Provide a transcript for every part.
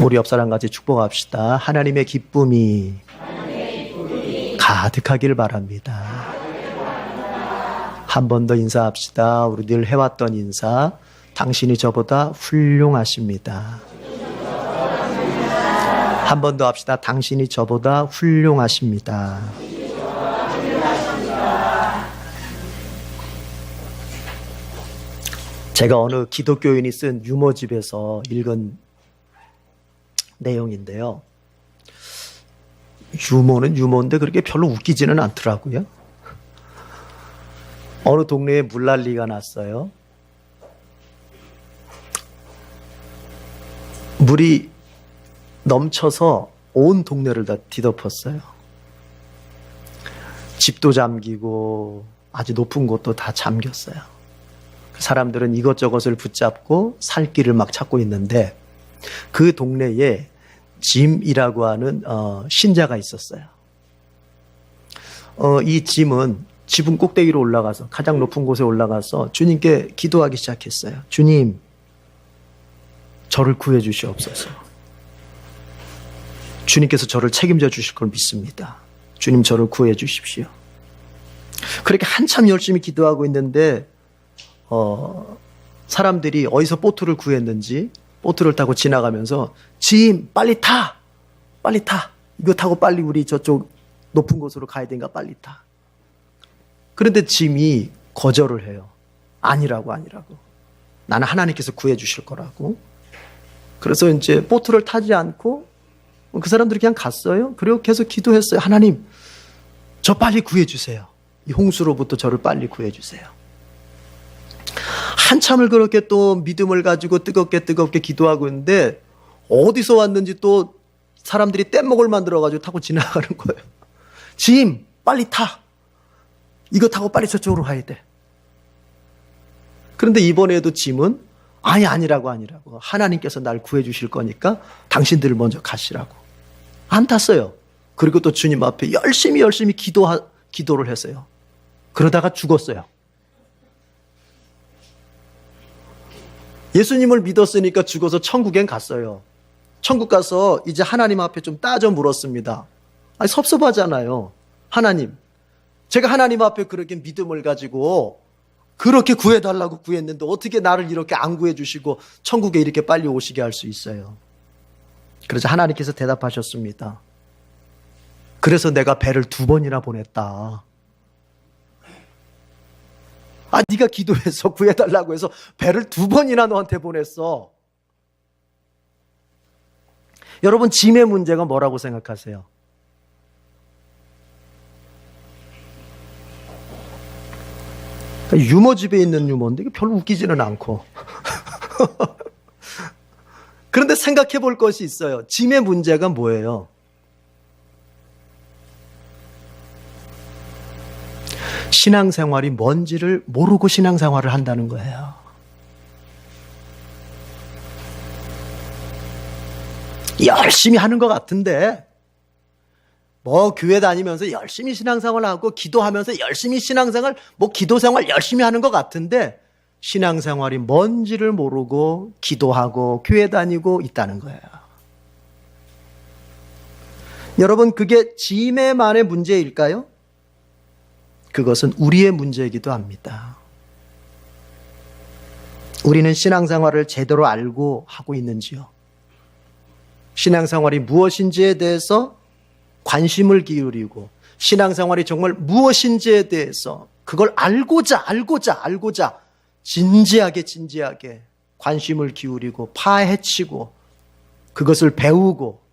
우리 옆 사람 같이 축복합시다. 하나님의 기쁨이 가득하길 바랍니다. 한 번 더 인사합시다. 우리 늘 해왔던 인사. 당신이 저보다 훌륭하십니다. 한 번 더 합시다. 당신이 저보다 훌륭하십니다. 제가 어느 기독교인이 쓴 유머집에서 읽은 내용인데요. 유머는 유머인데 그렇게 별로 웃기지는 않더라고요. 어느 동네에 물난리가 났어요. 물이 넘쳐서 온 동네를 다 뒤덮었어요. 집도 잠기고 아주 높은 곳도 다 잠겼어요. 사람들은 이것저것을 붙잡고 살 길을 막 찾고 있는데 그 동네에 짐이라고 하는 신자가 있었어요. 이 짐은 지붕 꼭대기로 올라가서 가장 높은 곳에 올라가서 주님께 기도하기 시작했어요. 주님, 저를 구해 주시옵소서. 주님께서 저를 책임져 주실 걸 믿습니다. 주님, 저를 구해 주십시오. 그렇게 한참 열심히 기도하고 있는데 사람들이 어디서 보트를 구했는지 보트를 타고 지나가면서 짐 빨리 타! 빨리 타! 이거 타고 빨리 우리 저쪽 높은 곳으로 가야 되니까 빨리 타. 그런데 짐이 거절을 해요. 아니라고. 나는 하나님께서 구해 주실 거라고. 그래서 이제 보트를 타지 않고 그 사람들이 그냥 갔어요. 그리고 계속 기도했어요. 하나님, 저 빨리 구해 주세요. 이 홍수로부터 저를 빨리 구해 주세요. 한참을 그렇게 또 믿음을 가지고 뜨겁게 기도하고 있는데 어디서 왔는지 또 사람들이 뗏목을 만들어가지고 타고 지나가는 거예요. 짐 빨리 타. 이거 타고 빨리 저쪽으로 가야 돼. 그런데 이번에도 짐은 아니라고. 하나님께서 날 구해 주실 거니까 당신들을 먼저 가시라고. 안 탔어요. 그리고 또 주님 앞에 열심히 기도를 했어요. 그러다가 죽었어요. 예수님을 믿었으니까 죽어서 천국엔 갔어요. 천국 가서 이제 하나님 앞에 좀 따져 물었습니다. 아니, 섭섭하잖아요. 하나님, 제가 하나님 앞에 그렇게 믿음을 가지고 그렇게 구해달라고 구했는데 어떻게 나를 이렇게 안 구해주시고 천국에 이렇게 빨리 오시게 할 수 있어요? 그래서 하나님께서 대답하셨습니다. 그래서 내가 배를 2번이나 보냈다. 네가 기도해서 구해달라고 해서 배를 2번이나 너한테 보냈어. 여러분, 짐의 문제가 뭐라고 생각하세요? 유머집에 있는 유머인데 이게 별로 웃기지는 않고. 그런데 생각해 볼 것이 있어요. 짐의 문제가 뭐예요? 신앙생활이 뭔지를 모르고 신앙생활을 한다는 거예요. 열심히 하는 것 같은데 교회 다니면서 열심히 신앙생활하고 기도하면서 열심히 신앙생활, 기도생활 열심히 하는 것 같은데 신앙생활이 뭔지를 모르고 기도하고 교회 다니고 있다는 거예요. 여러분, 그게 짐에만의 문제일까요? 그것은 우리의 문제이기도 합니다. 우리는 신앙생활을 제대로 알고 하고 있는지요? 신앙생활이 무엇인지에 대해서 관심을 기울이고 신앙생활이 정말 무엇인지에 대해서 그걸 알고자 진지하게 관심을 기울이고 파헤치고 그것을 배우고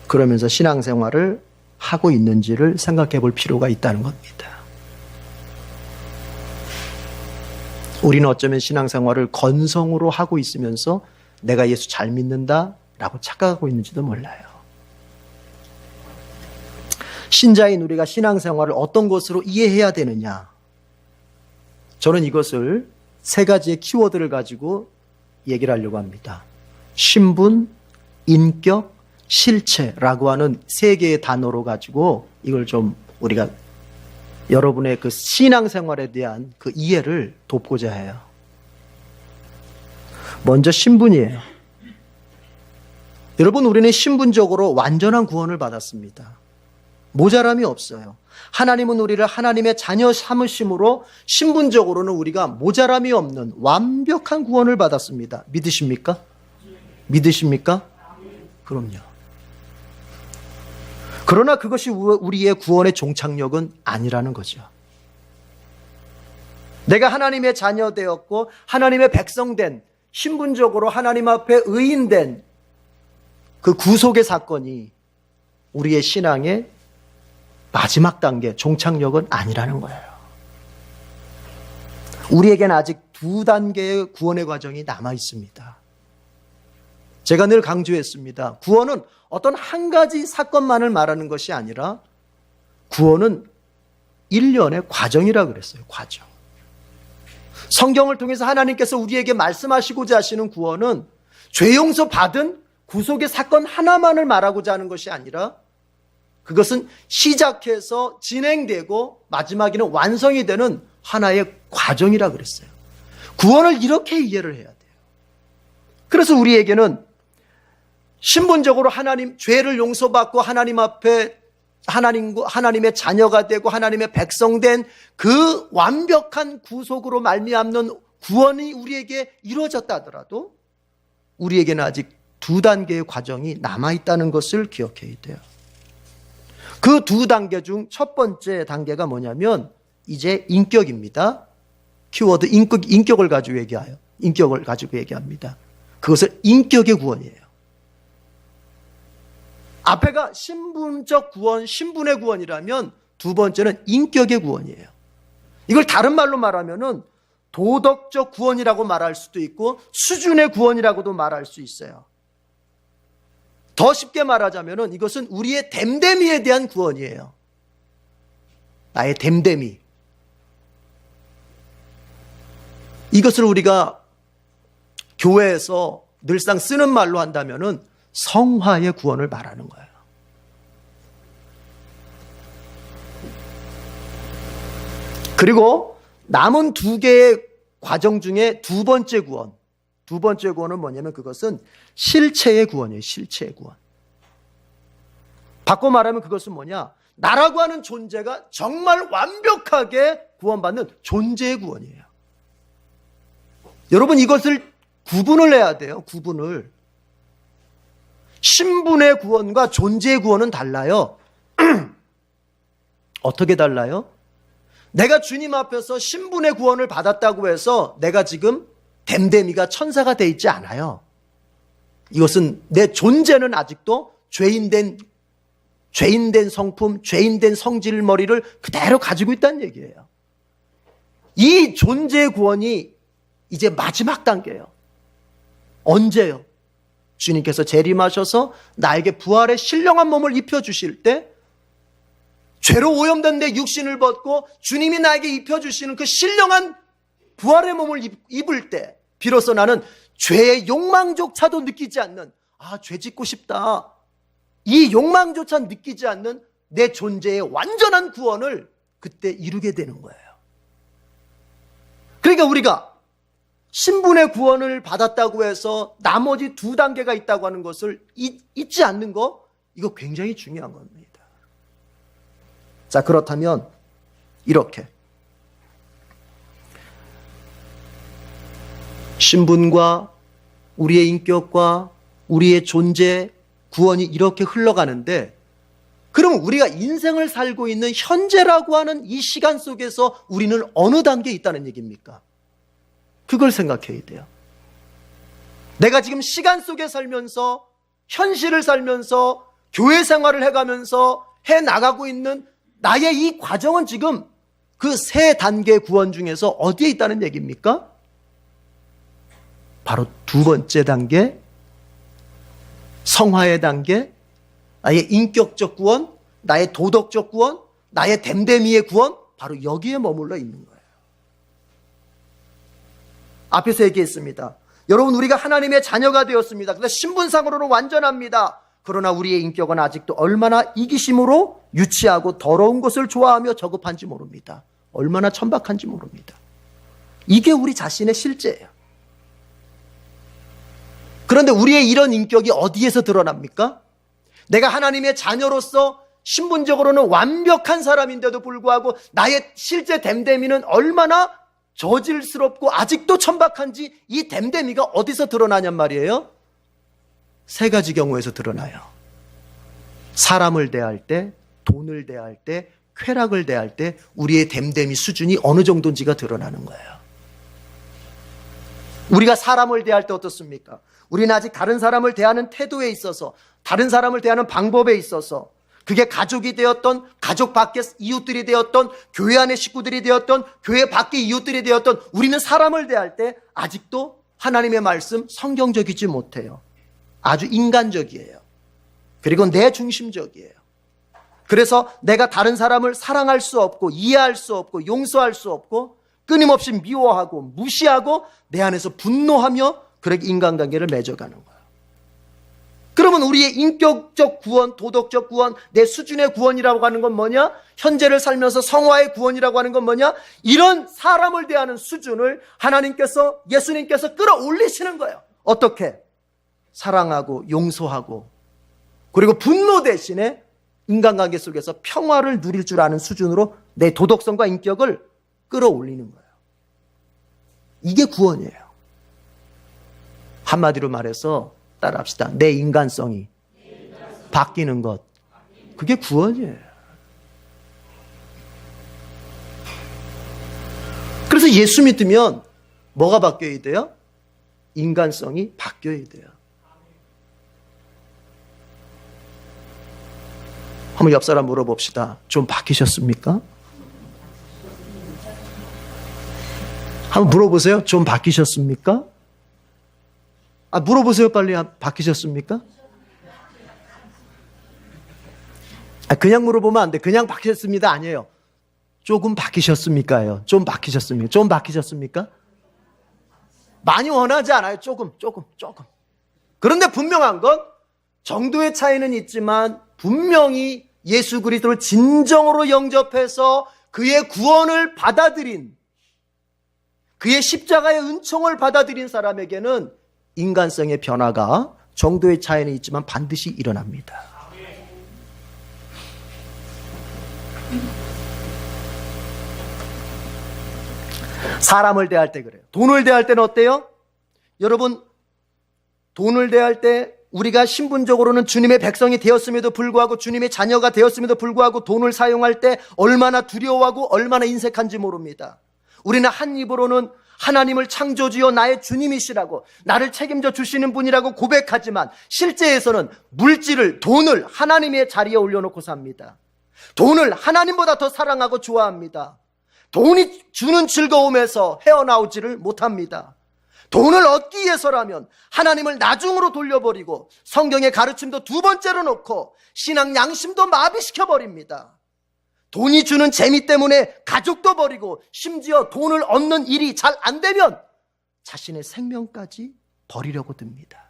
그러면서 신앙생활을 하고 있는지를 생각해 볼 필요가 있다는 겁니다. 우리는 어쩌면 신앙생활을 건성으로 하고 있으면서 내가 예수 잘 믿는다 라고 착각하고 있는지도 몰라요. 신자인 우리가 신앙생활을 어떤 것으로 이해해야 되느냐? 저는 이것을 3가지의 키워드를 가지고 얘기를 하려고 합니다. 신분, 인격, 실체라고 하는 3개의 단어로 가지고 이걸 좀 우리가 여러분의 그 신앙생활에 대한 그 이해를 돕고자 해요. 먼저 신분이에요. 여러분, 우리는 신분적으로 완전한 구원을 받았습니다. 모자람이 없어요. 하나님은 우리를 하나님의 자녀 삼으심으로 신분적으로는 우리가 모자람이 없는 완벽한 구원을 받았습니다. 믿으십니까? 믿으십니까? 그럼요. 그러나 그것이 우리의 구원의 종착역은 아니라는 거죠. 내가 하나님의 자녀 되었고 하나님의 백성된, 신분적으로 하나님 앞에 의인된 그 구속의 사건이 우리의 신앙의 마지막 단계, 종착역은 아니라는 거예요. 우리에게는 아직 두 단계의 구원의 과정이 남아 있습니다. 제가 늘 강조했습니다. 구원은 어떤 한 가지 사건만을 말하는 것이 아니라 구원은 일련의 과정이라 그랬어요. 과정. 성경을 통해서 하나님께서 우리에게 말씀하시고자 하시는 구원은 죄 용서 받은 구속의 사건 하나만을 말하고자 하는 것이 아니라 그것은 시작해서 진행되고 마지막에는 완성이 되는 하나의 과정이라 그랬어요. 구원을 이렇게 이해를 해야 돼요. 그래서 우리에게는 신분적으로 하나님, 죄를 용서받고 하나님 앞에 하나님의 자녀가 되고 하나님의 백성된 그 완벽한 구속으로 말미암는 구원이 우리에게 이루어졌다 하더라도 우리에게는 아직 두 단계의 과정이 남아있다는 것을 기억해야 돼요. 그 두 단계 중 첫 번째 단계가 뭐냐면 이제 인격입니다. 키워드 인격을 가지고 얘기해요. 인격을 가지고 얘기합니다. 그것을 인격의 구원이에요. 앞에가 신분적 구원, 신분의 구원이라면 두 번째는 인격의 구원이에요. 이걸 다른 말로 말하면은 도덕적 구원이라고 말할 수도 있고 수준의 구원이라고도 말할 수 있어요. 더 쉽게 말하자면은 이것은 우리의 됨됨이에 대한 구원이에요. 나의 됨됨이. 이것을 우리가 교회에서 늘상 쓰는 말로 한다면은 성화의 구원을 말하는 거예요. 그리고 남은 두 개의 과정 중에 두 번째 구원은 뭐냐면 그것은 실체의 구원이에요. 실체의 구원. 바꿔 말하면 그것은 뭐냐? 나라고 하는 존재가 정말 완벽하게 구원받는 존재의 구원이에요. 여러분, 이것을 구분을 해야 돼요. 구분을. 신분의 구원과 존재의 구원은 달라요. 어떻게 달라요? 내가 주님 앞에서 신분의 구원을 받았다고 해서 내가 지금 댐댐이가 천사가 돼 있지 않아요. 이것은 내 존재는 아직도 죄인된 성품, 죄인된 성질머리를 그대로 가지고 있다는 얘기예요. 이 존재의 구원이 이제 마지막 단계예요. 언제요? 주님께서 재림하셔서 나에게 부활의 신령한 몸을 입혀주실 때 죄로 오염된 내 육신을 벗고 주님이 나에게 입혀주시는 그 신령한 부활의 몸을 입을 때 비로소 나는 죄의 욕망조차도 느끼지 않는 죄 짓고 싶다. 이 욕망조차 느끼지 않는 내 존재의 완전한 구원을 그때 이루게 되는 거예요. 그러니까 우리가 신분의 구원을 받았다고 해서 나머지 두 단계가 있다고 하는 것을 잊지 않는 거, 이거 굉장히 중요한 겁니다. 자, 그렇다면 이렇게 신분과 우리의 인격과 우리의 존재, 구원이 이렇게 흘러가는데, 그럼 우리가 인생을 살고 있는 현재라고 하는 이 시간 속에서 우리는 어느 단계에 있다는 얘기입니까? 그걸 생각해야 돼요. 내가 지금 시간 속에 살면서, 현실을 살면서, 교회 생활을 해가면서 해나가고 있는 나의 이 과정은 지금 그 세 단계 구원 중에서 어디에 있다는 얘기입니까? 바로 두 번째 단계, 성화의 단계, 나의 인격적 구원, 나의 도덕적 구원, 나의 댐댐이의 구원, 바로 여기에 머물러 있는 거예요. 앞에서 얘기했습니다. 여러분, 우리가 하나님의 자녀가 되었습니다. 그래서 신분상으로는 완전합니다. 그러나 우리의 인격은 아직도 얼마나 이기심으로 유치하고 더러운 것을 좋아하며 저급한지 모릅니다. 얼마나 천박한지 모릅니다. 이게 우리 자신의 실제예요. 그런데 우리의 이런 인격이 어디에서 드러납니까? 내가 하나님의 자녀로서 신분적으로는 완벽한 사람인데도 불구하고 나의 실제 됨됨이는 얼마나 저질스럽고 아직도 천박한지 이 됨됨이가 어디서 드러나냔 말이에요? 세 가지 경우에서 드러나요. 사람을 대할 때, 돈을 대할 때, 쾌락을 대할 때 우리의 됨됨이 수준이 어느 정도인지가 드러나는 거예요. 우리가 사람을 대할 때 어떻습니까? 우리는 아직 다른 사람을 대하는 태도에 있어서, 다른 사람을 대하는 방법에 있어서, 그게 가족이 되었던, 가족 밖의 이웃들이 되었던, 교회 안의 식구들이 되었던, 교회 밖의 이웃들이 되었던, 우리는 사람을 대할 때 아직도 하나님의 말씀 성경적이지 못해요. 아주 인간적이에요. 그리고 내 중심적이에요. 그래서 내가 다른 사람을 사랑할 수 없고, 이해할 수 없고, 용서할 수 없고, 끊임없이 미워하고 무시하고 내 안에서 분노하며 그렇게 인간관계를 맺어가는 거예요. 그러면 우리의 인격적 구원, 도덕적 구원, 내 수준의 구원이라고 하는 건 뭐냐? 현재를 살면서 성화의 구원이라고 하는 건 뭐냐? 이런 사람을 대하는 수준을 하나님께서, 예수님께서 끌어올리시는 거예요. 어떻게? 사랑하고 용서하고 그리고 분노 대신에 인간관계 속에서 평화를 누릴 줄 아는 수준으로 내 도덕성과 인격을 끌어올리는 거예요. 이게 구원이에요. 한마디로 말해서 따라합시다. 내 인간성이 바뀌는 것. 그게 구원이에요. 그래서 예수 믿으면 뭐가 바뀌어야 돼요? 인간성이 바뀌어야 돼요. 한번 옆 사람 물어봅시다. 좀 바뀌셨습니까? 한번 물어보세요. 좀 바뀌셨습니까? 물어보세요. 빨리. 바뀌셨습니까? 그냥 물어보면 안 돼. 그냥 바뀌셨습니다. 아니에요. 조금 바뀌셨습니까요? 좀 바뀌셨습니까? 좀 바뀌셨습니까? 많이 원하지 않아요. 조금. 그런데 분명한 건 정도의 차이는 있지만 분명히 예수 그리스도를 진정으로 영접해서 그의 구원을 받아들인, 그의 십자가의 은총을 받아들인 사람에게는 인간성의 변화가 정도의 차이는 있지만 반드시 일어납니다. 사람을 대할 때 그래요. 돈을 대할 때는 어때요? 여러분, 돈을 대할 때 우리가 신분적으로는 주님의 백성이 되었음에도 불구하고, 주님의 자녀가 되었음에도 불구하고 돈을 사용할 때 얼마나 두려워하고 얼마나 인색한지 모릅니다. 우리는 한 입으로는 하나님을 창조주여 나의 주님이시라고, 나를 책임져 주시는 분이라고 고백하지만 실제에서는 물질을, 돈을 하나님의 자리에 올려놓고 삽니다. 돈을 하나님보다 더 사랑하고 좋아합니다. 돈이 주는 즐거움에서 헤어나오지를 못합니다. 돈을 얻기 위해서라면 하나님을 나중으로 돌려버리고 성경의 가르침도 두 번째로 놓고 신앙 양심도 마비시켜버립니다. 돈이 주는 재미 때문에 가족도 버리고 심지어 돈을 얻는 일이 잘 안 되면 자신의 생명까지 버리려고 듭니다.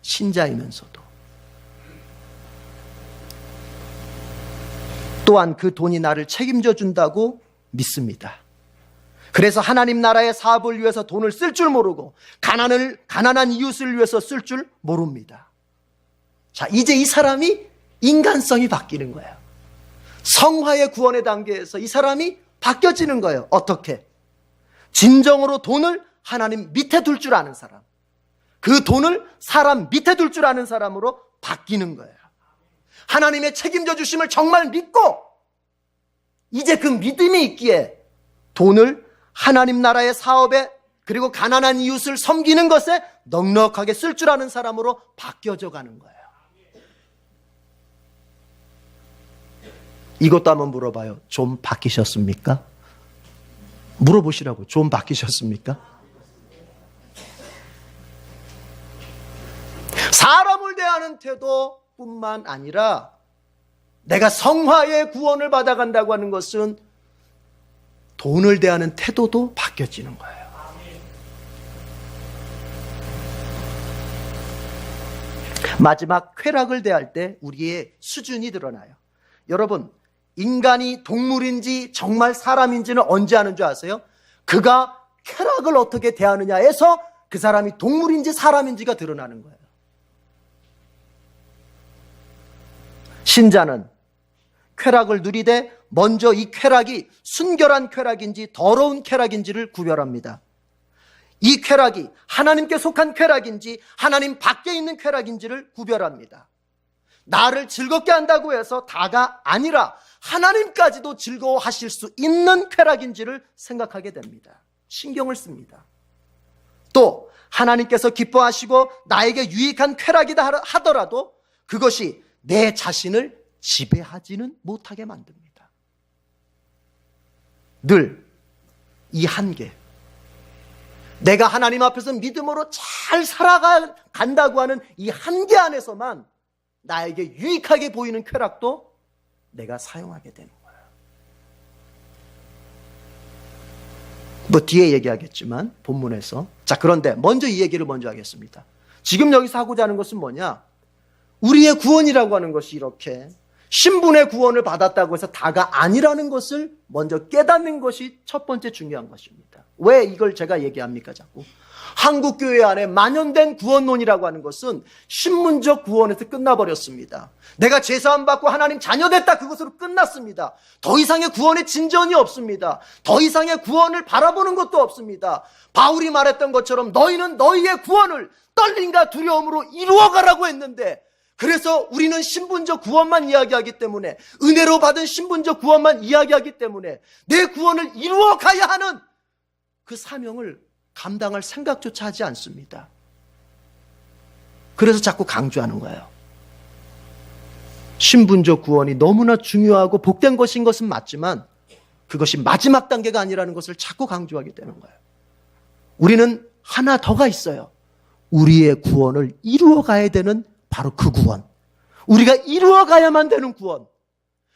신자이면서도. 또한 그 돈이 나를 책임져 준다고 믿습니다. 그래서 하나님 나라의 사업을 위해서 돈을 쓸 줄 모르고 가난한 이웃을 위해서 쓸 줄 모릅니다. 자, 이제 이 사람이 인간성이 바뀌는 거예요. 성화의 구원의 단계에서 이 사람이 바뀌어지는 거예요. 어떻게? 진정으로 돈을 하나님 밑에 둘 줄 아는 사람, 그 돈을 사람 밑에 둘 줄 아는 사람으로 바뀌는 거예요. 하나님의 책임져 주심을 정말 믿고 이제 그 믿음이 있기에 돈을 하나님 나라의 사업에, 그리고 가난한 이웃을 섬기는 것에 넉넉하게 쓸 줄 아는 사람으로 바뀌어져 가는 거예요. 이것도 한번 물어봐요. 좀 바뀌셨습니까? 물어보시라고. 좀 바뀌셨습니까? 사람을 대하는 태도뿐만 아니라 내가 성화의 구원을 받아간다고 하는 것은 돈을 대하는 태도도 바뀌어지는 거예요. 마지막, 쾌락을 대할 때 우리의 수준이 드러나요. 여러분, 인간이 동물인지 정말 사람인지는 언제 아는 줄 아세요? 그가 쾌락을 어떻게 대하느냐에서 그 사람이 동물인지 사람인지가 드러나는 거예요. 신자는 쾌락을 누리되 먼저 이 쾌락이 순결한 쾌락인지 더러운 쾌락인지를 구별합니다. 이 쾌락이 하나님께 속한 쾌락인지 하나님 밖에 있는 쾌락인지를 구별합니다. 나를 즐겁게 한다고 해서 다가 아니라 하나님까지도 즐거워하실 수 있는 쾌락인지를 생각하게 됩니다. 신경을 씁니다. 또 하나님께서 기뻐하시고 나에게 유익한 쾌락이다 하더라도 그것이 내 자신을 지배하지는 못하게 만듭니다. 늘 이 한계, 내가 하나님 앞에서 믿음으로 잘 살아간다고 하는 이 한계 안에서만 나에게 유익하게 보이는 쾌락도 내가 사용하게 되는 거예요. 뭐 뒤에 얘기하겠지만 본문에서. 자, 그런데 먼저 이 얘기를 먼저 하겠습니다. 지금 여기서 하고자 하는 것은 뭐냐? 우리의 구원이라고 하는 것이 이렇게 신분의 구원을 받았다고 해서 다가 아니라는 것을 먼저 깨닫는 것이 첫 번째 중요한 것입니다. 왜 이걸 제가 얘기합니까 자꾸? 한국교회 안에 만연된 구원론이라고 하는 것은 신문적 구원에서 끝나버렸습니다. 내가 죄사함 받고 하나님 자녀됐다, 그것으로 끝났습니다. 더 이상의 구원의 진전이 없습니다. 더 이상의 구원을 바라보는 것도 없습니다. 바울이 말했던 것처럼 너희는 너희의 구원을 떨림과 두려움으로 이루어가라고 했는데, 그래서 우리는 신분적 구원만 이야기하기 때문에, 은혜로 받은 신분적 구원만 이야기하기 때문에 내 구원을 이루어가야 하는 그 사명을 감당할 생각조차 하지 않습니다. 그래서 자꾸 강조하는 거예요. 신분적 구원이 너무나 중요하고 복된 것인 것은 맞지만 그것이 마지막 단계가 아니라는 것을 자꾸 강조하게 되는 거예요. 우리는 하나 더가 있어요. 우리의 구원을 이루어가야 되는 바로 그 구원, 우리가 이루어가야만 되는 구원,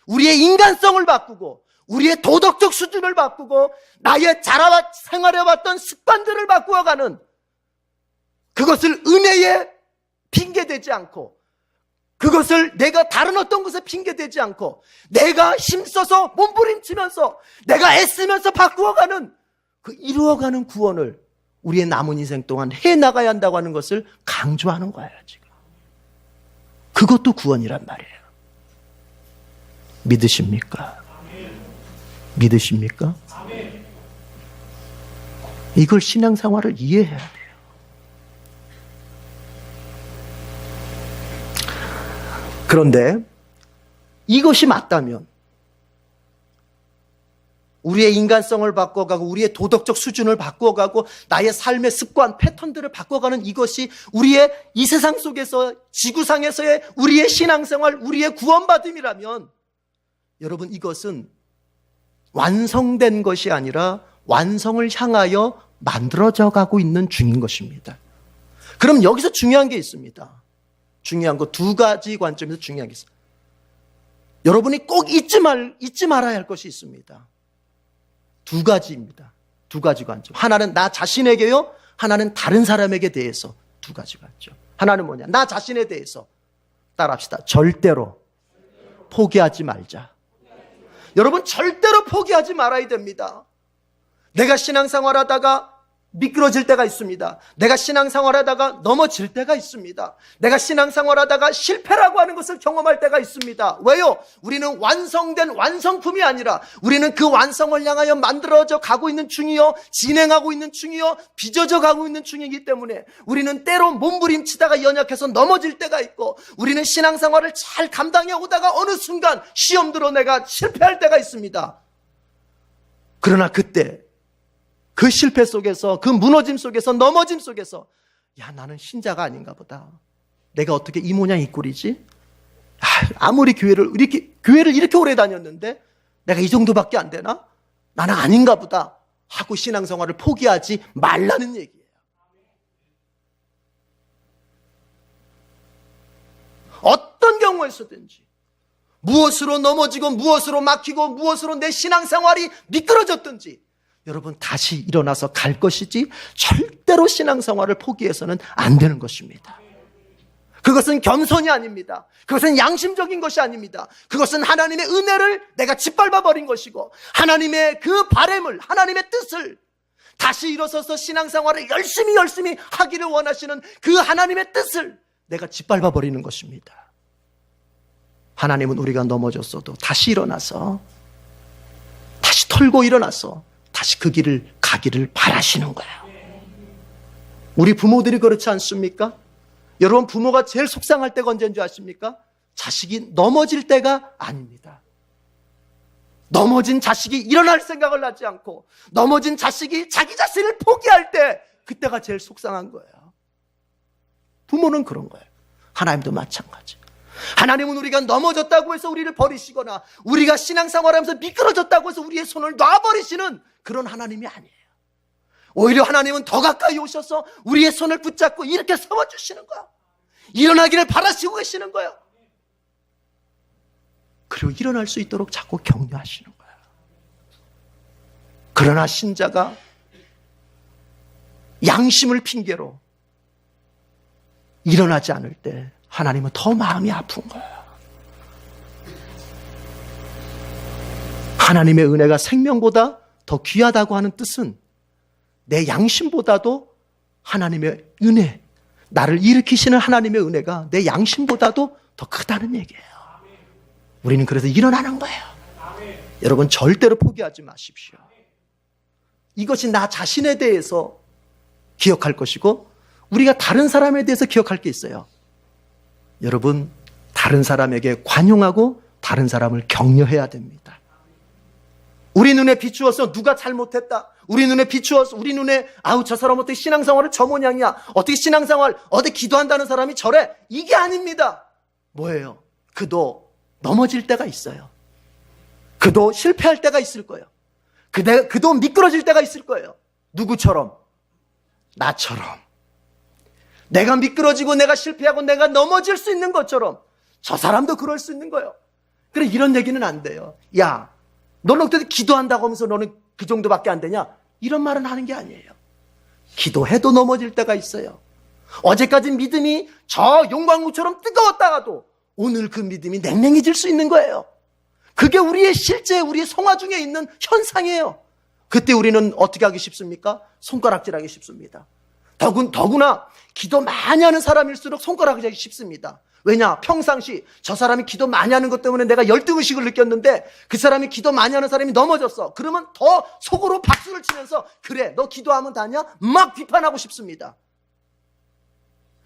우리의 인간성을 바꾸고 우리의 도덕적 수준을 바꾸고 나의 자라와 생활해왔던 습관들을 바꾸어가는, 그것을 은혜에 핑계대지 않고, 그것을 내가 다른 어떤 것에 핑계대지 않고 내가 힘써서 몸부림치면서 내가 애쓰면서 바꾸어가는 그 이루어가는 구원을 우리의 남은 인생 동안 해나가야 한다고 하는 것을 강조하는 거예요. 지금 그것도 구원이란 말이에요. 믿으십니까? 믿으십니까? 이걸 신앙생활을 이해해야 돼요. 그런데 이것이 맞다면 우리의 인간성을 바꿔가고 우리의 도덕적 수준을 바꿔가고 나의 삶의 습관, 패턴들을 바꿔가는 이것이 우리의 이 세상 속에서 지구상에서의 우리의 신앙생활, 우리의 구원받음이라면 여러분, 이것은 완성된 것이 아니라 완성을 향하여 만들어져 가고 있는 중인 것입니다. 그럼 여기서 중요한 게 있습니다. 중요한 거 두 가지 관점에서 중요한 게 있어요. 여러분이 꼭 잊지 말아야 할 것이 있습니다. 두 가지입니다. 두 가지 관점. 하나는 나 자신에게요, 하나는 다른 사람에게 대해서. 두 가지 관점. 하나는 뭐냐? 나 자신에 대해서. 따라합시다. 절대로 포기하지 말자. 여러분, 절대로 포기하지 말아야 됩니다. 내가 신앙생활 하다가 미끄러질 때가 있습니다. 내가 신앙생활 하다가 넘어질 때가 있습니다. 내가 신앙생활 하다가 실패라고 하는 것을 경험할 때가 있습니다. 왜요? 우리는 완성된 완성품이 아니라 우리는 그 완성을 향하여 만들어져 가고 있는 중이요, 진행하고 있는 중이요, 빚어져 가고 있는 중이기 때문에 우리는 때로 몸부림치다가 연약해서 넘어질 때가 있고, 우리는 신앙생활을 잘 감당해 오다가 어느 순간 시험 들어 내가 실패할 때가 있습니다. 그러나 그때 그 실패 속에서, 그 무너짐 속에서, 넘어짐 속에서, 야, 나는 신자가 아닌가 보다. 내가 어떻게 이 모양 이 꼴이지? 아무리 교회를 이렇게 오래 다녔는데 내가 이 정도밖에 안 되나? 나는 아닌가 보다 하고 신앙생활을 포기하지 말라는 얘기예요. 어떤 경우에서든지 무엇으로 넘어지고 무엇으로 막히고 무엇으로 내 신앙생활이 미끄러졌든지 여러분, 다시 일어나서 갈 것이지 절대로 신앙생활을 포기해서는 안 되는 것입니다. 그것은 겸손이 아닙니다. 그것은 양심적인 것이 아닙니다. 그것은 하나님의 은혜를 내가 짓밟아 버린 것이고, 하나님의 그 바램을, 하나님의 뜻을 다시 일어서서 신앙생활을 열심히 하기를 원하시는 그 하나님의 뜻을 내가 짓밟아 버리는 것입니다. 하나님은 우리가 넘어졌어도 다시 일어나서, 다시 털고 일어나서 다시 그 길을 가기를 바라시는 거예요. 우리 부모들이 그렇지 않습니까? 여러분, 부모가 제일 속상할 때가 언제인 줄 아십니까? 자식이 넘어질 때가 아닙니다. 넘어진 자식이 일어날 생각을 하지 않고 넘어진 자식이 자기 자신을 포기할 때, 그때가 제일 속상한 거예요. 부모는 그런 거예요. 하나님도 마찬가지. 하나님은 우리가 넘어졌다고 해서 우리를 버리시거나 우리가 신앙생활하면서 미끄러졌다고 해서 우리의 손을 놔버리시는 그런 하나님이 아니에요. 오히려 하나님은 더 가까이 오셔서 우리의 손을 붙잡고 이렇게 세워주시는 거예요. 일어나기를 바라시고 계시는 거예요. 그리고 일어날 수 있도록 자꾸 격려하시는 거예요. 그러나 신자가 양심을 핑계로 일어나지 않을 때 하나님은 더 마음이 아픈 거예요. 하나님의 은혜가 생명보다 더 귀하다고 하는 뜻은 내 양심보다도 하나님의 은혜, 나를 일으키시는 하나님의 은혜가 내 양심보다도 더 크다는 얘기예요. 우리는 그래서 일어나는 거예요. 여러분, 절대로 포기하지 마십시오. 이것이 나 자신에 대해서 기억할 것이고 우리가 다른 사람에 대해서 기억할 게 있어요. 여러분, 다른 사람에게 관용하고 다른 사람을 격려해야 됩니다. 우리 눈에 비추어서 누가 잘못했다, 우리 눈에 비추어서 우리 눈에 아우 저 사람 어떻게 신앙생활을 저 모양이야, 어떻게 신앙생활 어디 기도한다는 사람이 저래, 이게 아닙니다. 뭐예요? 그도 넘어질 때가 있어요. 그도 실패할 때가 있을 거예요. 그도 미끄러질 때가 있을 거예요. 누구처럼? 나처럼. 내가 미끄러지고 내가 실패하고 내가 넘어질 수 있는 것처럼 저 사람도 그럴 수 있는 거예요. 그래, 이런 얘기는 안 돼요. 야, 너는 어떻게 기도한다고 하면서 너는 그 정도밖에 안 되냐? 이런 말은 하는 게 아니에요. 기도해도 넘어질 때가 있어요. 어제까지 믿음이 저 용광로처럼 뜨거웠다가도 오늘 그 믿음이 냉랭해질 수 있는 거예요. 그게 우리의 실제, 우리의 성화 중에 있는 현상이에요. 그때 우리는 어떻게 하기 쉽습니까? 손가락질하기 쉽습니다. 더구나 기도 많이 하는 사람일수록 손가락질하기 쉽습니다. 왜냐? 평상시 저 사람이 기도 많이 하는 것 때문에 내가 열등의식을 느꼈는데 그 사람이 기도 많이 하는 사람이 넘어졌어. 그러면 더 속으로 박수를 치면서 그래, 너 기도하면 다냐? 막 비판하고 싶습니다.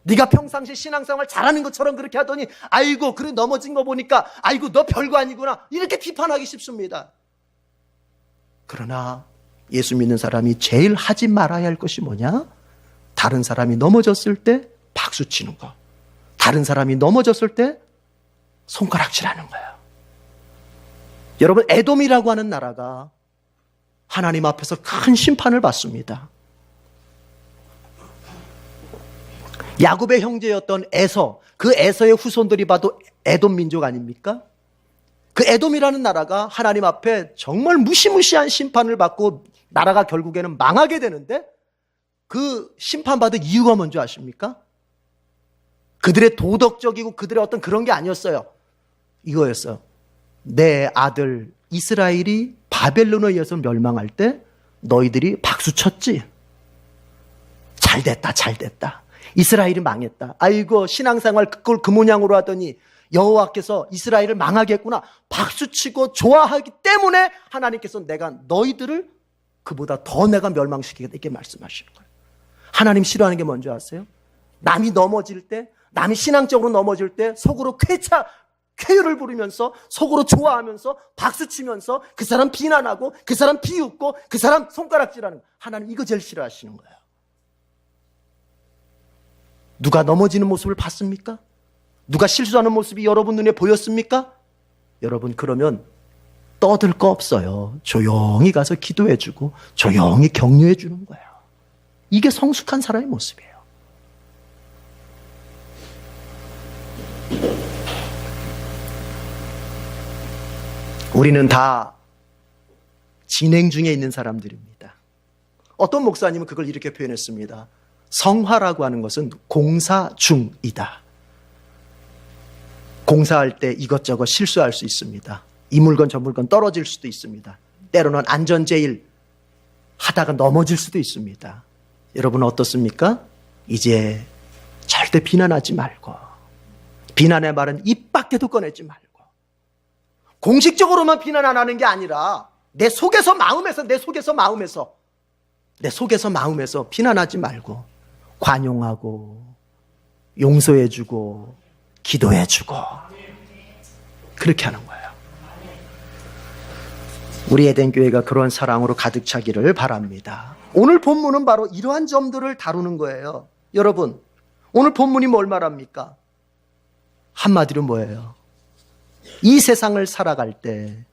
네가 평상시 신앙생활 잘하는 것처럼 그렇게 하더니 아이고 그래 넘어진 거 보니까 아이고 너 별거 아니구나, 이렇게 비판하기 쉽습니다. 그러나 예수 믿는 사람이 제일 하지 말아야 할 것이 뭐냐? 다른 사람이 넘어졌을 때 박수치는 거, 다른 사람이 넘어졌을 때 손가락질하는 거예요. 여러분, 에돔이라고 하는 나라가 하나님 앞에서 큰 심판을 받습니다. 야곱의 형제였던 에서, 그 에서의 후손들이 봐도 에돔 민족 아닙니까? 그 에돔이라는 나라가 하나님 앞에 정말 무시무시한 심판을 받고 나라가 결국에는 망하게 되는데, 그 심판받은 이유가 뭔지 아십니까? 그들의 도덕적이고 그들의 어떤 그런 게 아니었어요. 이거였어요. 내 아들 이스라엘이 바벨론에 의해서 멸망할 때 너희들이 박수쳤지. 잘됐다, 잘됐다. 이스라엘이 망했다. 아이고 신앙생활 그걸 그 모양으로 하더니 여호와께서 이스라엘을 망하게 했구나. 박수치고 좋아하기 때문에 하나님께서 내가 너희들을 그보다 더 내가 멸망시키겠다, 이렇게 말씀하시는 거예요. 하나님 싫어하는 게 뭔지 아세요? 남이 넘어질 때, 남이 신앙적으로 넘어질 때 속으로 쾌유를 부르면서 속으로 좋아하면서 박수치면서 그 사람 비난하고 그 사람 비웃고 그 사람 손가락질하는, 하나님 이거 제일 싫어하시는 거예요. 누가 넘어지는 모습을 봤습니까? 누가 실수하는 모습이 여러분 눈에 보였습니까? 여러분, 그러면 떠들 거 없어요. 조용히 가서 기도해주고 조용히 격려해주는 거예요. 이게 성숙한 사람의 모습이에요. 우리는 다 진행 중에 있는 사람들입니다. 어떤 목사님은 그걸 이렇게 표현했습니다. 성화라고 하는 것은 공사 중이다. 공사할 때 이것저것 실수할 수 있습니다. 이 물건 저 물건 떨어질 수도 있습니다. 때로는 안전제일 하다가 넘어질 수도 있습니다. 여러분 어떻습니까? 이제 절대 비난하지 말고, 비난의 말은 입 밖에도 꺼내지 말고, 공식적으로만 비난 안 하는 게 아니라 내 속에서 마음에서 비난하지 말고 관용하고 용서해주고 기도해주고 그렇게 하는 거예요. 우리 에덴 교회가 그런 사랑으로 가득 차기를 바랍니다. 오늘 본문은 바로 이러한 점들을 다루는 거예요. 여러분, 오늘 본문이 뭘 말합니까? 한마디로 뭐예요? 이 세상을 살아갈 때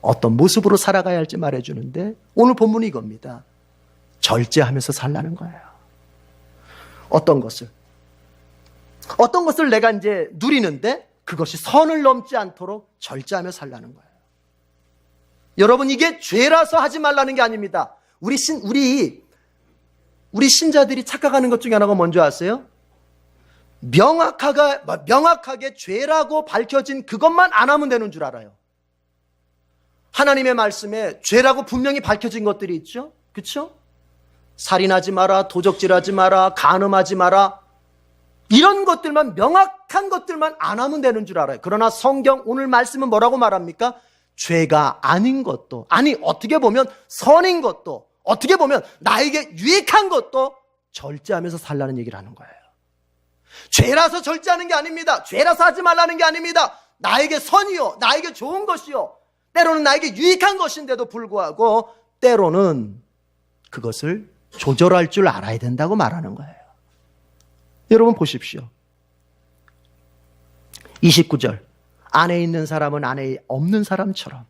어떤 모습으로 살아가야 할지 말해주는데, 오늘 본문이 이겁니다. 절제하면서 살라는 거예요. 어떤 것을 내가 이제 누리는데 그것이 선을 넘지 않도록 절제하며 살라는 거예요. 여러분, 이게 죄라서 하지 말라는 게 아닙니다. 우리 신자들이 착각하는 것 중에 하나가 뭔지 아세요? 명확하게 죄라고 밝혀진 그것만 안 하면 되는 줄 알아요. 하나님의 말씀에 죄라고 분명히 밝혀진 것들이 있죠? 그렇죠? 살인하지 마라, 도적질하지 마라, 간음하지 마라, 이런 것들만, 명확한 것들만 안 하면 되는 줄 알아요. 그러나 성경 오늘 말씀은 뭐라고 말합니까? 죄가 아닌 것도, 아니 어떻게 보면 선인 것도, 어떻게 보면 나에게 유익한 것도 절제하면서 살라는 얘기를 하는 거예요. 죄라서 절제하는 게 아닙니다. 죄라서 하지 말라는 게 아닙니다. 나에게 선이요, 나에게 좋은 것이요, 때로는 나에게 유익한 것인데도 불구하고 때로는 그것을 조절할 줄 알아야 된다고 말하는 거예요. 여러분 보십시오. 29절, 안에 있는 사람은 안에 없는 사람처럼,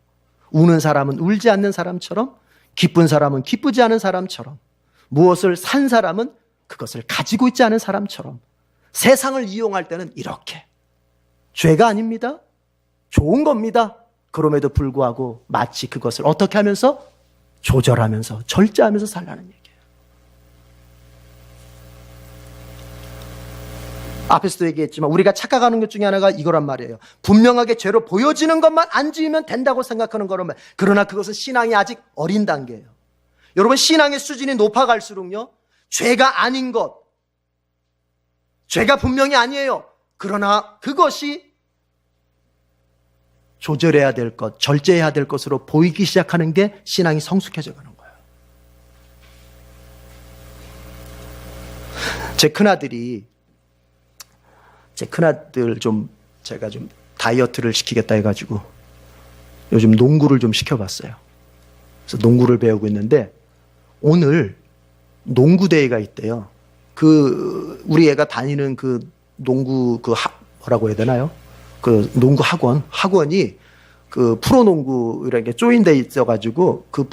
우는 사람은 울지 않는 사람처럼, 기쁜 사람은 기쁘지 않은 사람처럼, 무엇을 산 사람은 그것을 가지고 있지 않은 사람처럼, 세상을 이용할 때는 이렇게, 죄가 아닙니다. 좋은 겁니다. 그럼에도 불구하고 마치 그것을 어떻게 하면서? 조절하면서, 절제하면서 살라는 얘기예요. 앞에서도 얘기했지만 우리가 착각하는 것 중에 하나가 이거란 말이에요. 분명하게 죄로 보여지는 것만 안 지으면 된다고 생각하는 거라면, 그러나 그것은 신앙이 아직 어린 단계예요. 여러분, 신앙의 수준이 높아갈수록요, 죄가 아닌 것, 죄가 분명히 아니에요. 그러나 그것이 조절해야 될 것, 절제해야 될 것으로 보이기 시작하는 게 신앙이 성숙해져 가는 거예요. 제 큰아들 제가 좀 다이어트를 시키겠다 해가지고 요즘 농구를 좀 시켜봤어요. 그래서 농구를 배우고 있는데 오늘 농구 대회가 있대요. 우리 애가 다니는 농구 뭐라고 해야 되나요? 농구 학원이 프로농구 이렇게 조인돼 있어가지고 그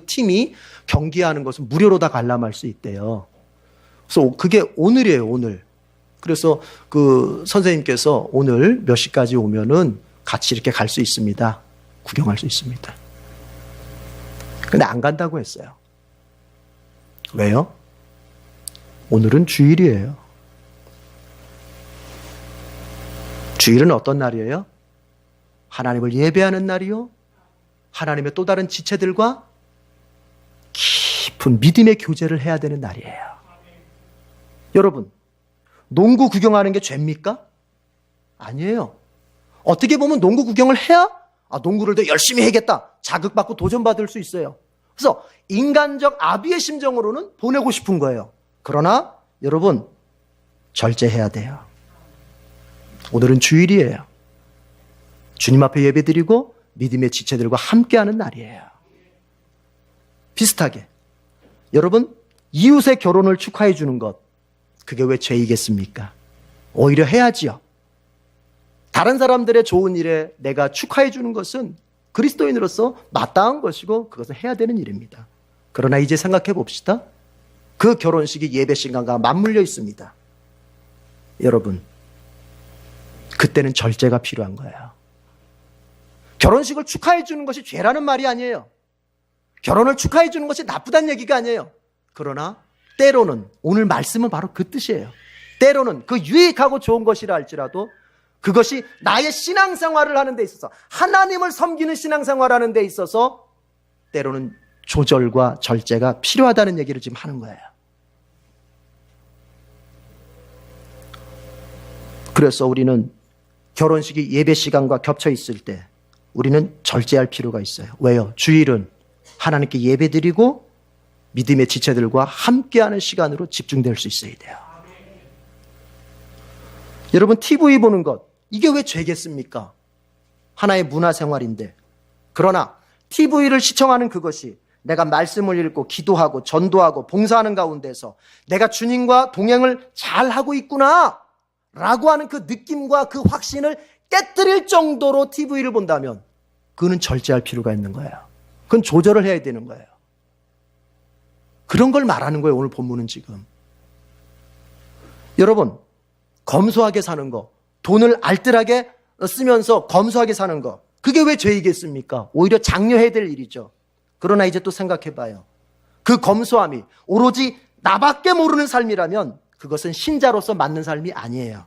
팀이 경기하는 것은 무료로 다 관람할 수 있대요. 그래서 그게 오늘이에요, 오늘. 그래서 선생님께서 오늘 몇 시까지 오면은 같이 이렇게 갈 수 있습니다. 구경할 수 있습니다. 근데 안 간다고 했어요. 왜요? 오늘은 주일이에요. 주일은 어떤 날이에요? 하나님을 예배하는 날이요, 하나님의 또 다른 지체들과 깊은 믿음의 교제를 해야 되는 날이에요. 여러분, 농구 구경하는 게 죄입니까? 아니에요. 어떻게 보면 농구 구경을 해야 농구를 더 열심히 해야겠다, 자극받고 도전받을 수 있어요. 그래서 인간적 아비의 심정으로는 보내고 싶은 거예요. 그러나 여러분, 절제해야 돼요. 오늘은 주일이에요. 주님 앞에 예배드리고 믿음의 지체들과 함께하는 날이에요. 비슷하게 여러분, 이웃의 결혼을 축하해 주는 것, 그게 왜 죄이겠습니까? 오히려 해야지요. 다른 사람들의 좋은 일에 내가 축하해 주는 것은 그리스도인으로서 마땅한 것이고 그것은 해야 되는 일입니다. 그러나 이제 생각해 봅시다. 그 결혼식이 예배 시간과 맞물려 있습니다. 여러분, 그때는 절제가 필요한 거예요. 결혼식을 축하해 주는 것이 죄라는 말이 아니에요. 결혼을 축하해 주는 것이 나쁘다는 얘기가 아니에요. 그러나 때로는, 오늘 말씀은 바로 그 뜻이에요. 때로는 그 유익하고 좋은 것이라 할지라도 그것이 나의 신앙생활을 하는 데 있어서, 하나님을 섬기는 신앙생활을 하는 데 있어서 때로는 조절과 절제가 필요하다는 얘기를 지금 하는 거예요. 그래서 우리는 결혼식이 예배 시간과 겹쳐 있을 때 우리는 절제할 필요가 있어요. 왜요? 주일은 하나님께 예배드리고 믿음의 지체들과 함께하는 시간으로 집중될 수 있어야 돼요. 여러분, TV 보는 것, 이게 왜 죄겠습니까? 하나의 문화생활인데. 그러나 TV를 시청하는 그것이 내가 말씀을 읽고 기도하고 전도하고 봉사하는 가운데서 내가 주님과 동행을 잘하고 있구나 라고 하는 그 느낌과 그 확신을 깨뜨릴 정도로 TV를 본다면 그는 절제할 필요가 있는 거예요. 그건 조절을 해야 되는 거예요. 그런 걸 말하는 거예요, 오늘 본문은 지금. 여러분, 검소하게 사는 거, 돈을 알뜰하게 쓰면서 검소하게 사는 거, 그게 왜 죄이겠습니까? 오히려 장려해야 될 일이죠. 그러나 이제 또 생각해 봐요. 그 검소함이 오로지 나밖에 모르는 삶이라면 그것은 신자로서 맞는 삶이 아니에요.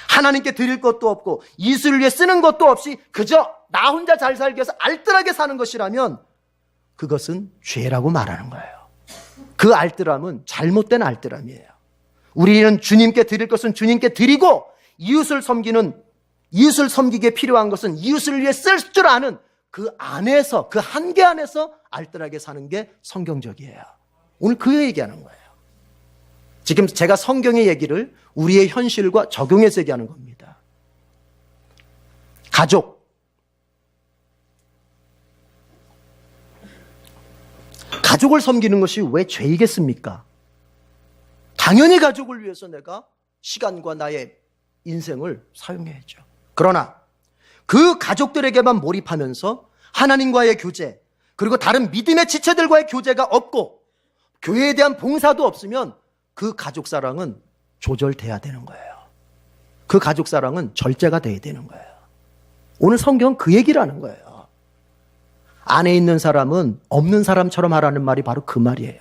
하나님께 드릴 것도 없고 이웃을 위해 쓰는 것도 없이 그저 나 혼자 잘 살기 위해서 알뜰하게 사는 것이라면 그것은 죄라고 말하는 거예요. 그 알뜰함은 잘못된 알뜰함이에요. 우리는 주님께 드릴 것은 주님께 드리고 이웃을 섬기기에 필요한 것은 이웃을 위해 쓸 줄 아는 그 안에서, 그 한계 안에서 알뜰하게 사는 게 성경적이에요. 오늘 그 얘기하는 거예요. 지금 제가 성경의 얘기를 우리의 현실과 적용해서 얘기하는 겁니다. 가족을 섬기는 것이 왜 죄이겠습니까? 당연히 가족을 위해서 내가 시간과 나의 인생을 사용해야죠. 그러나 그 가족들에게만 몰입하면서 하나님과의 교제, 그리고 다른 믿음의 지체들과의 교제가 없고 교회에 대한 봉사도 없으면 그 가족 사랑은 조절돼야 되는 거예요. 그 가족 사랑은 절제가 돼야 되는 거예요. 오늘 성경은 그 얘기를 하는 거예요. 안에 있는 사람은 없는 사람처럼 하라는 말이 바로 그 말이에요.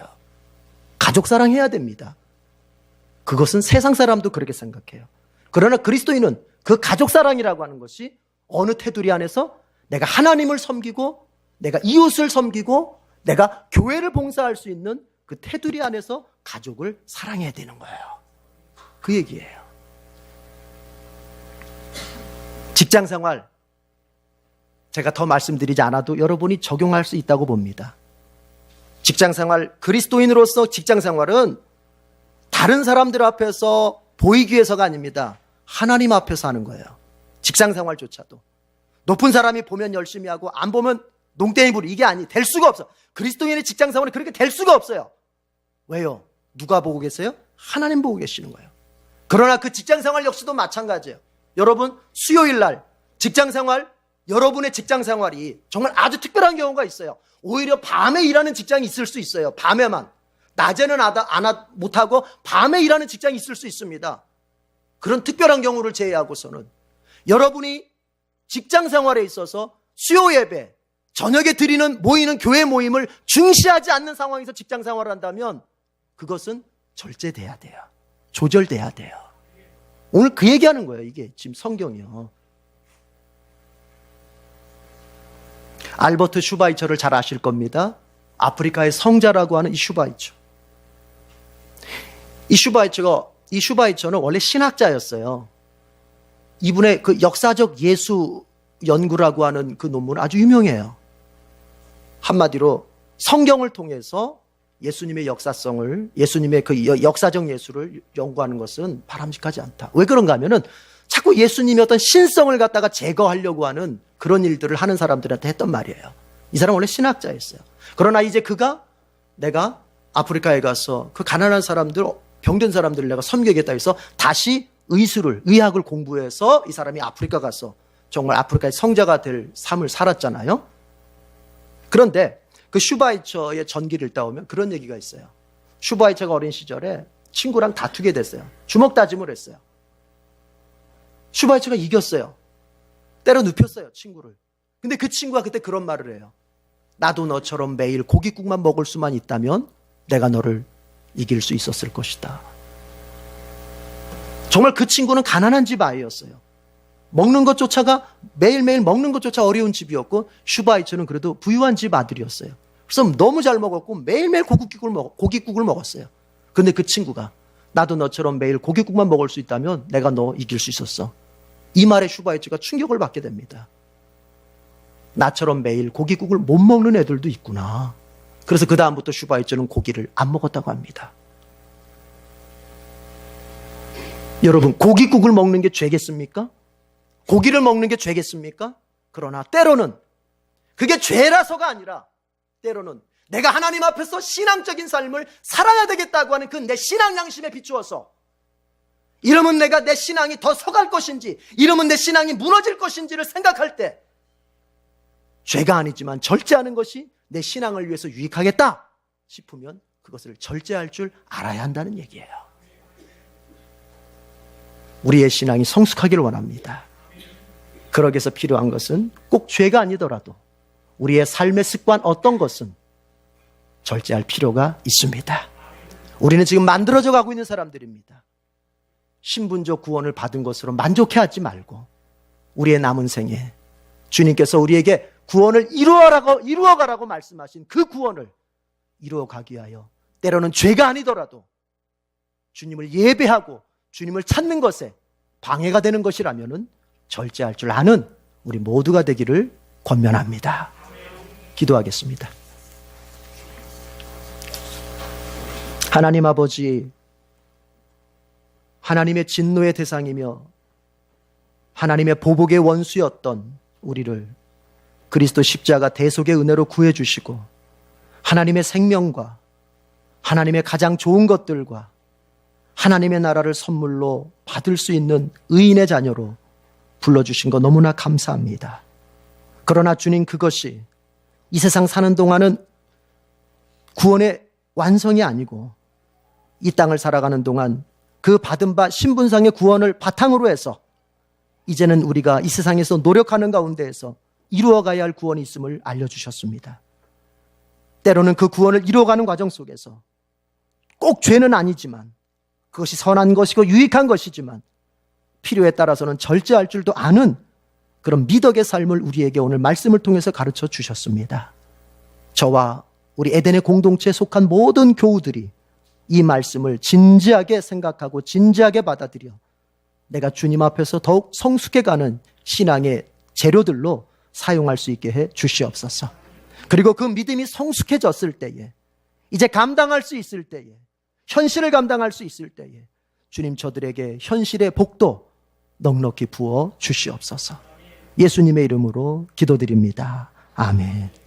가족 사랑해야 됩니다. 그것은 세상 사람도 그렇게 생각해요. 그러나 그리스도인은 그 가족 사랑이라고 하는 것이 어느 테두리 안에서 내가 하나님을 섬기고 내가 이웃을 섬기고 내가 교회를 봉사할 수 있는 그 테두리 안에서 가족을 사랑해야 되는 거예요. 그 얘기예요. 직장생활, 제가 더 말씀드리지 않아도 여러분이 적용할 수 있다고 봅니다. 직장생활, 그리스도인으로서 직장생활은 다른 사람들 앞에서 보이기 위해서가 아닙니다. 하나님 앞에서 하는 거예요. 직장생활조차도. 높은 사람이 보면 열심히 하고 안 보면 농땡이 부리, 이게 될 수가 없어. 그리스도인의 직장생활이 그렇게 될 수가 없어요. 왜요? 누가 보고 계세요? 하나님 보고 계시는 거예요. 그러나 그 직장생활 역시도 마찬가지예요. 여러분, 수요일 날 직장생활, 여러분의 직장생활이 정말 아주 특별한 경우가 있어요. 오히려 밤에 일하는 직장이 있을 수 있어요. 밤에만. 낮에는 못하고 밤에 일하는 직장이 있을 수 있습니다. 그런 특별한 경우를 제외하고서는 여러분이 직장생활에 있어서 수요 예배, 저녁에 모이는 교회 모임을 중시하지 않는 상황에서 직장생활을 한다면 그것은 절제돼야 돼요. 조절돼야 돼요. 오늘 그 얘기하는 거예요. 이게 지금 성경이요. 알버트 슈바이처를 잘 아실 겁니다. 아프리카의 성자라고 하는 이 슈바이처. 이 슈바이처는 원래 신학자였어요. 이분의 그 역사적 예수 연구라고 하는 그 논문은 아주 유명해요. 한마디로 성경을 통해서 예수님의 역사성을, 예수님의 그 역사적 예수를 연구하는 것은 바람직하지 않다. 왜 그런가 하면은 자꾸 예수님의 어떤 신성을 갖다가 제거하려고 하는 그런 일들을 하는 사람들한테 했던 말이에요. 이 사람은 원래 신학자였어요. 그러나 이제 그가 내가 아프리카에 가서 그 가난한 사람들, 병든 사람들을 내가 섬기겠다 해서 다시 의학을 공부해서 이 사람이 아프리카 가서 정말 아프리카의 성자가 될 삶을 살았잖아요. 그런데 그 슈바이처의 전기를 읽다 보면 그런 얘기가 있어요. 슈바이처가 어린 시절에 친구랑 다투게 됐어요. 주먹 다짐을 했어요. 슈바이처가 이겼어요. 때려 눕혔어요, 친구를. 근데 그 친구가 그때 그런 말을 해요. 나도 너처럼 매일 고깃국만 먹을 수만 있다면 내가 너를 이길 수 있었을 것이다. 정말 그 친구는 가난한 집 아이였어요. 먹는 것조차가 매일매일 먹는 것조차 어려운 집이었고 슈바이처는 그래도 부유한 집 아들이었어요. 그래서 너무 잘 먹었고 매일매일 고깃국을 먹었어요. 근데 그 친구가 나도 너처럼 매일 고깃국만 먹을 수 있다면 내가 너 이길 수 있었어. 이 말에 슈바이처가 충격을 받게 됩니다. 나처럼 매일 고깃국을 못 먹는 애들도 있구나. 그래서 그 다음부터 슈바이처는 고기를 안 먹었다고 합니다. 여러분, 고깃국을 먹는 게 죄겠습니까? 고기를 먹는 게 죄겠습니까? 그러나 때로는 그게 죄라서가 아니라 때로는 내가 하나님 앞에서 신앙적인 삶을 살아야 되겠다고 하는 그 내 신앙 양심에 비추어서 이러면 내가 내 신앙이 더 서갈 것인지 이러면 내 신앙이 무너질 것인지를 생각할 때 죄가 아니지만 절제하는 것이 내 신앙을 위해서 유익하겠다 싶으면 그것을 절제할 줄 알아야 한다는 얘기예요. 우리의 신앙이 성숙하기를 원합니다. 그러기 위해서 필요한 것은 꼭 죄가 아니더라도 우리의 삶의 습관 어떤 것은 절제할 필요가 있습니다. 우리는 지금 만들어져 가고 있는 사람들입니다. 신분적 구원을 받은 것으로 만족해하지 말고 우리의 남은 생에 주님께서 우리에게 구원을 이루어가라고 말씀하신 그 구원을 이루어가기 위하여 때로는 죄가 아니더라도 주님을 예배하고 주님을 찾는 것에 방해가 되는 것이라면은 절제할 줄 아는 우리 모두가 되기를 권면합니다. 기도하겠습니다. 하나님 아버지, 하나님의 진노의 대상이며 하나님의 보복의 원수였던 우리를 그리스도 십자가 대속의 은혜로 구해주시고 하나님의 생명과 하나님의 가장 좋은 것들과 하나님의 나라를 선물로 받을 수 있는 의인의 자녀로 불러주신 거 너무나 감사합니다. 그러나 주님, 그것이 이 세상 사는 동안은 구원의 완성이 아니고 이 땅을 살아가는 동안 그 받은 바 신분상의 구원을 바탕으로 해서 이제는 우리가 이 세상에서 노력하는 가운데에서 이루어가야 할 구원이 있음을 알려주셨습니다. 때로는 그 구원을 이루어가는 과정 속에서 꼭 죄는 아니지만 그것이 선한 것이고 유익한 것이지만 필요에 따라서는 절제할 줄도 아는 그런 미덕의 삶을 우리에게 오늘 말씀을 통해서 가르쳐 주셨습니다. 저와 우리 에덴의 공동체에 속한 모든 교우들이 이 말씀을 진지하게 생각하고 진지하게 받아들여 내가 주님 앞에서 더욱 성숙해가는 신앙의 재료들로 사용할 수 있게 해 주시옵소서. 그리고 그 믿음이 성숙해졌을 때에 이제 감당할 수 있을 때에 현실을 감당할 수 있을 때에 주님 저들에게 현실의 복도 넉넉히 부어 주시옵소서. 예수님의 이름으로 기도드립니다. 아멘.